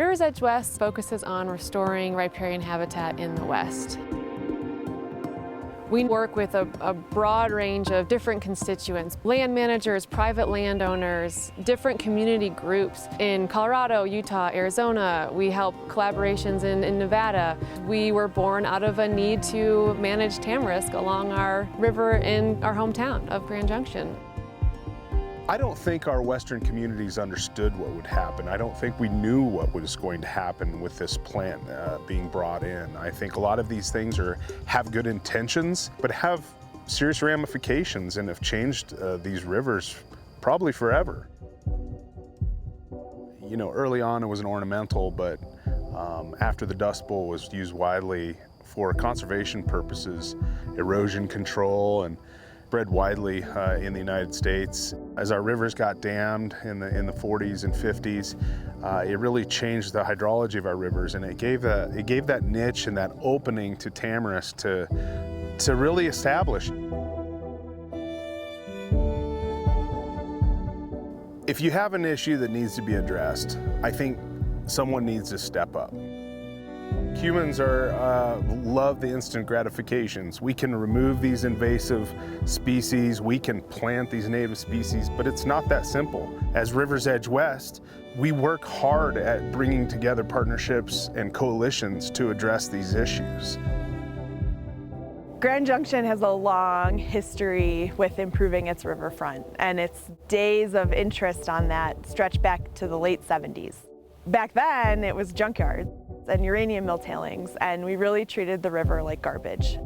RiversEdge West focuses on restoring riparian habitat in the West. We work with a broad range of different constituents, land managers, private landowners, different community groups in Colorado, Utah, Arizona. We help collaborations in Nevada. We were born out of a need to manage tamarisk along our river in our hometown of Grand Junction. I don't think our Western communities understood what would happen. I don't think we knew what was going to happen with this plant being brought in. I think a lot of these things have good intentions, but have serious ramifications and have changed these rivers probably forever. You know, early on it was an ornamental, but after the Dust Bowl was used widely for conservation purposes, erosion control, and spread widely in the United States. As our rivers got dammed in the 40s and 50s, it really changed the hydrology of our rivers, and it gave that niche and that opening to tamarisk to really establish. If you have an issue that needs to be addressed, I think someone needs to step up. Humans love the instant gratifications. We can remove these invasive species, we can plant these native species, but it's not that simple. As RiversEdge West, we work hard at bringing together partnerships and coalitions to address these issues. Grand Junction has a long history with improving its riverfront, and its days of interest on that stretch back to the late 70s. Back then, it was junkyards and uranium mill tailings, and we really treated the river like garbage.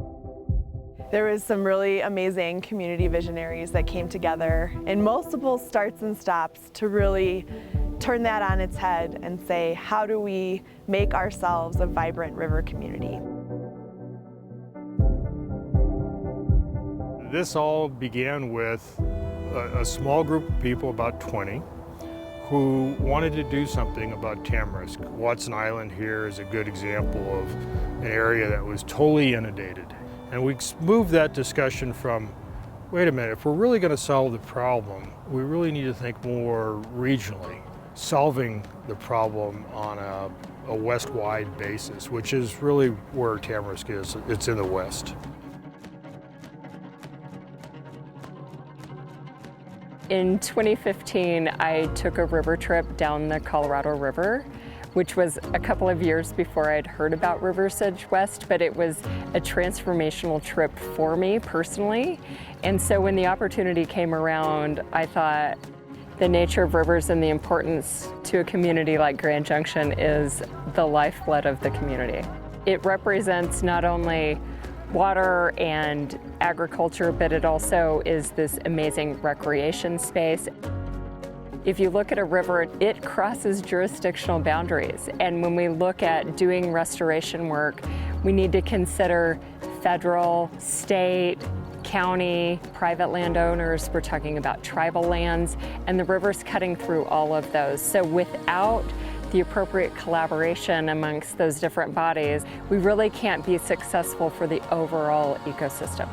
There was some really amazing community visionaries that came together in multiple starts and stops to really turn that on its head and say, how do we make ourselves a vibrant river community? This all began with a small group of people, about 20, who wanted to do something about tamarisk. Watson Island here is a good example of an area that was totally inundated. And we moved that discussion from, wait a minute, if we're really going to solve the problem, we really need to think more regionally, solving the problem on a west-wide basis, which is really where tamarisk is. It's in the west. In 2015, I took a river trip down the Colorado River, which was a couple of years before I'd heard about RiversEdge West, but it was a transformational trip for me personally. And so when the opportunity came around, I thought the nature of rivers and the importance to a community like Grand Junction is the lifeblood of the community. It represents not only water and agriculture, but it also is this amazing recreation space. If you look at a river, it crosses jurisdictional boundaries. And when we look at doing restoration work, we need to consider federal, state, county, private landowners. We're talking about tribal lands, and the river's cutting through all of those. So without the appropriate collaboration amongst those different bodies, we really can't be successful for the overall ecosystem.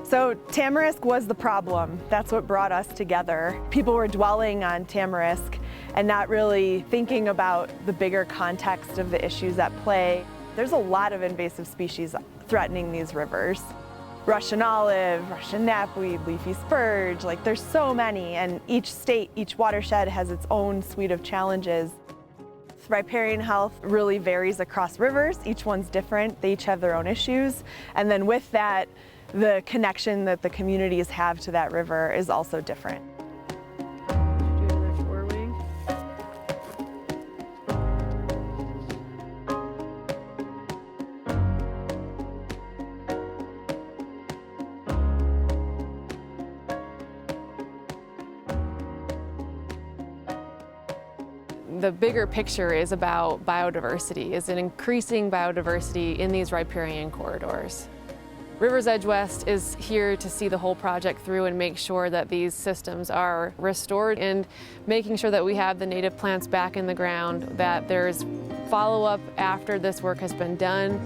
So tamarisk was the problem. That's what brought us together. People were dwelling on tamarisk and not really thinking about the bigger context of the issues at play. There's a lot of invasive species threatening these rivers. Russian olive, Russian knapweed, leafy spurge, like there's so many, and each state, each watershed has its own suite of challenges. Riparian health really varies across rivers. Each one's different. They each have their own issues. And then with that, the connection that the communities have to that river is also different. The bigger picture is about biodiversity, is an increasing biodiversity in these riparian corridors. RiversEdge West is here to see the whole project through and make sure that these systems are restored and making sure that we have the native plants back in the ground, that there's follow-up after this work has been done.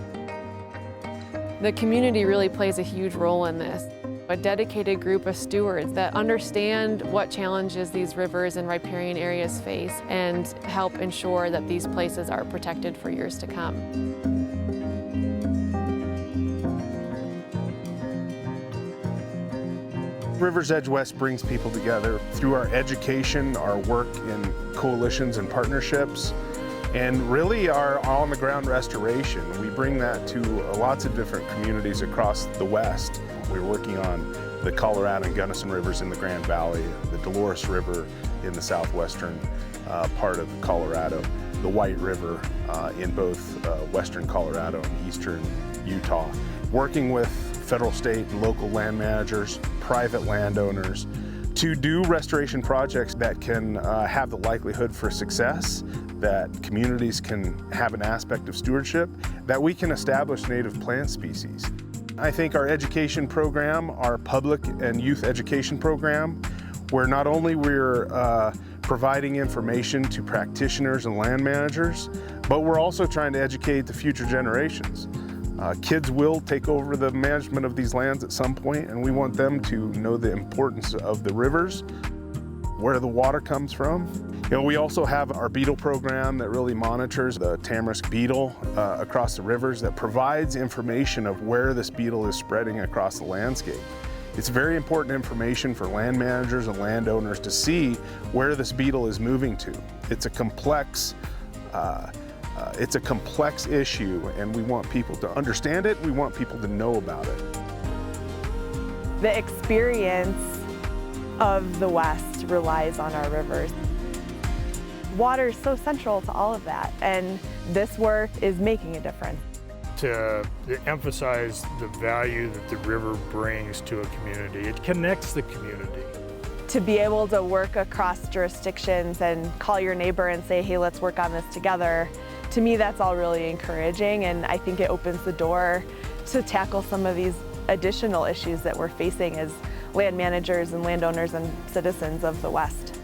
The community really plays a huge role in this. A dedicated group of stewards that understand what challenges these rivers and riparian areas face and help ensure that these places are protected for years to come. RiversEdge West brings people together through our education, our work in coalitions and partnerships, and really our on-the-ground restoration. We bring that to lots of different communities across the West. We're working on the Colorado and Gunnison rivers in the Grand Valley, the Dolores River in the southwestern part of Colorado, the White River in both western Colorado and eastern Utah. Working with federal, state, and local land managers, private landowners, to do restoration projects that can have the likelihood for success, that communities can have an aspect of stewardship, that we can establish native plant species. I think our education program, our public and youth education program, where not only we're providing information to practitioners and land managers, but we're also trying to educate the future generations. Kids will take over the management of these lands at some point, and we want them to know the importance of the rivers, where the water comes from. You know, we also have our beetle program that really monitors the tamarisk beetle across the rivers, that provides information of where this beetle is spreading across the landscape. It's very important information for land managers and landowners to see where this beetle is moving to. It's a complex issue, and we want people to understand it. We want people to know about it. The experience of the West relies on our rivers. Water is so central to all of that, and this work is making a difference. To emphasize the value that the river brings to a community, it connects the community. To be able to work across jurisdictions and call your neighbor and say, hey, let's work on this together, to me that's all really encouraging, and I think it opens the door to tackle some of these additional issues that we're facing as land managers and landowners and citizens of the West.